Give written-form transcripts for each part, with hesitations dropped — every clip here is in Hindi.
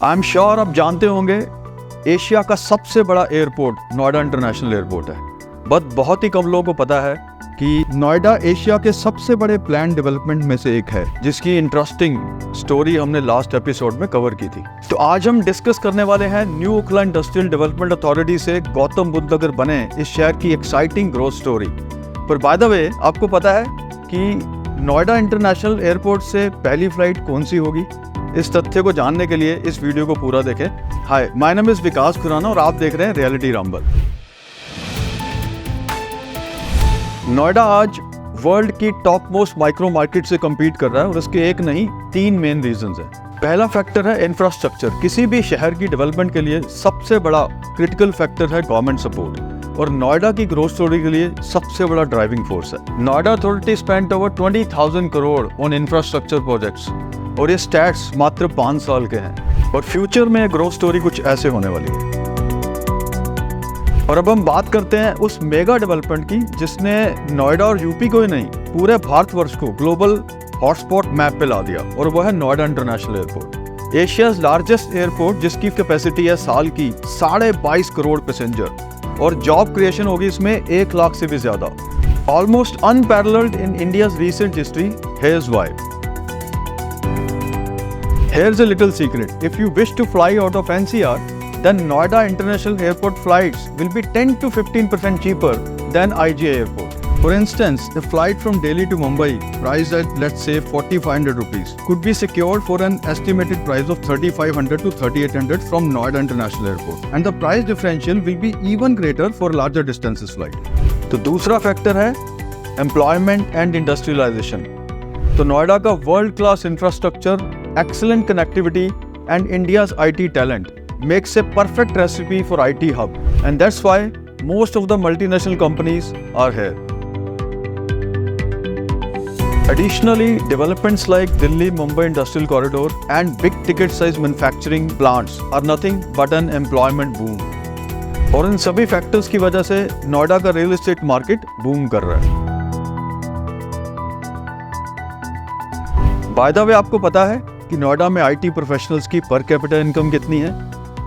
आई एम श्योर आप जानते होंगे एशिया का सबसे बड़ा एयरपोर्ट नोएडा इंटरनेशनल एयरपोर्ट है, बट बहुत ही कम लोगों को पता है कि नोएडा एशिया के सबसे बड़े प्लान डेवलपमेंट में से एक है, जिसकी इंटरेस्टिंग स्टोरी हमने लास्ट एपिसोड में कवर की थी। तो आज हम डिस्कस करने वाले हैं new Okhla industrial development authority से गौतम बुद्ध नगर बने इस शहर की एक्साइटिंग ग्रोथ स्टोरी। पर बाय द वे, आपको पता है कि नोएडा इंटरनेशनल एयरपोर्ट से पहली फ्लाइट कौन सी होगी? इस तथ्य को जानने के लिए इस वीडियो को पूरा देखें। हाय, माय नेम इज विकास खुराना और आप देख रहे हैं रियलिटी रंबल। नोएडा आज वर्ल्ड की टॉप मोस्ट माइक्रो मार्केट से कम्पीट कर रहा है और इसके एक नहीं 3 मेन रीजंस हैं। पहला फैक्टर है इंफ्रास्ट्रक्चर। किसी भी शहर की डेवलपमेंट के लिए सबसे बड़ा क्रिटिकल फैक्टर है गवर्नमेंट सपोर्ट, और नोएडा की ग्रोथ स्टोरी के लिए सबसे बड़ा ड्राइविंग फोर्स है। Noida authority spent over 20,000 crore on infrastructure projects, और ये स्टैट्स मात्र 5 साल के हैं, और फ्यूचर में ग्रोथ स्टोरी कुछ ऐसे होने वाली है। और अब हम बात करते हैं उस मेगा डेवलपमेंट की जिसने नोएडा और यूपी को ही नहीं, पूरे भारतवर्ष को ग्लोबल हॉटस्पॉट मैप पे ला दिया, और वह है Noida international airport. Asia's largest airport जिसकी कैपेसिटी है साल की 22.5 करोड़ पैसेंजर, और जॉब क्रिएशन होगी इसमें 1 लाख से भी ज्यादा। Almost unparalleled in India's recent history. Here's why. Here's a little secret. If you wish to fly out of NCR, then Noida International Airport flights will be 10 to 15% cheaper than IGA Airport. For instance, a flight from Delhi to Mumbai, priced at let's say 4,500 rupees, could be secured for an estimated price of 3,500 to 3,800 from Noida International Airport. And the price differential will be even greater for larger distances flight. तो दूसरा फैक्टर है एम्प्लॉयमेंट एंड इंडस्ट्रियलाइजेशन। तो नोएडा का world class infrastructure, excellent connectivity and India's IT talent makes a perfect recipe for IT hub, and that's why most of the multinational companies are here. Additionally, developments like Delhi Mumbai Industrial Corridor and big ticket size manufacturing plants are nothing but an employment boom. और इन सभी फैक्टर्स की वजह से नोएडा का रियल एस्टेट मार्केट बूम कर रहा है। बाय द वे, आपको पता है कि नोएडा में आईटी प्रोफेशनल्स की पर कैपिटा इनकम कितनी है?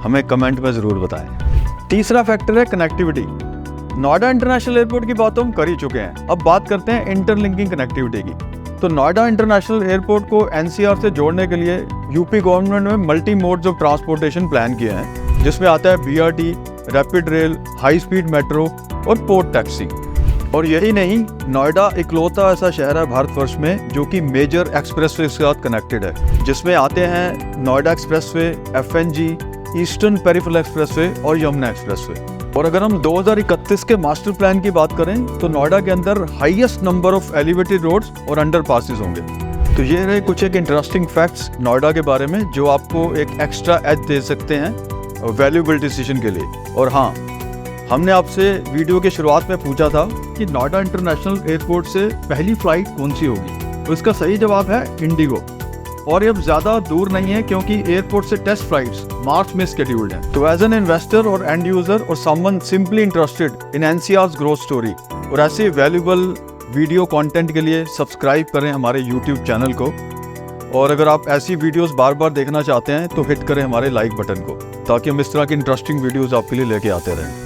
हमें कमेंट में जरूर बताएं। तीसरा फैक्टर है कनेक्टिविटी। नोएडा इंटरनेशनल एयरपोर्ट की बात हम कर ही चुके हैं, अब बात करते हैं इंटरलिंकिंग कनेक्टिविटी की। तो नोएडा इंटरनेशनल एयरपोर्ट को एनसीआर से जोड़ने के लिए यूपी गवर्नमेंट ने multi modes of transportation plan किए हैं, जिसमें आता है BRT, rapid rail, high speed metro और पोर्ट टैक्सी। और यही नहीं, नोएडा इकलौता ऐसा शहर है भारतवर्ष में जो कि मेजर एक्सप्रेसवे के साथ कनेक्टेड है, जिसमें आते हैं Noida expressway, FNG, eastern peripheral expressway और यमुना एक्सप्रेसवे। और अगर हम 2031 के मास्टर प्लान की बात करें तो नोएडा के अंदर highest number of elevated roads और अंडरपासेस होंगे। तो ये रहे कुछ एक इंटरेस्टिंग फैक्ट्स नोएडा के बारे में जो आपको एक एक्स्ट्रा एज दे सकते हैं वैल्यूएबल डिसीजन के लिए। और हाँ, हमने आपसे वीडियो के शुरुआत में पूछा था कि नोएडा इंटरनेशनल एयरपोर्ट से पहली फ्लाइट कौन सी होगी, तो इसका सही जवाब है इंडिगो। और ये अब ज़्यादा दूर नहीं है क्योंकि एयरपोर्ट से टेस्ट फ्लाइट्स मार्च में शेड्यूल्ड हैं। तो एज एन इन्वेस्टर और एंड यूजर और someone simply interested in NCR's growth story और ऐसे वैल्यूएबल वीडियो कंटेंट के लिए सब्सक्राइब करें हमारे यूट्यूब चैनल को। और अगर आप ऐसी वीडियोस बार बार देखना चाहते हैं तो हिट करें हमारे लाइक बटन को, ताकि हम इस तरह की इंटरेस्टिंग वीडियोस आपके लिए लेके आते रहें।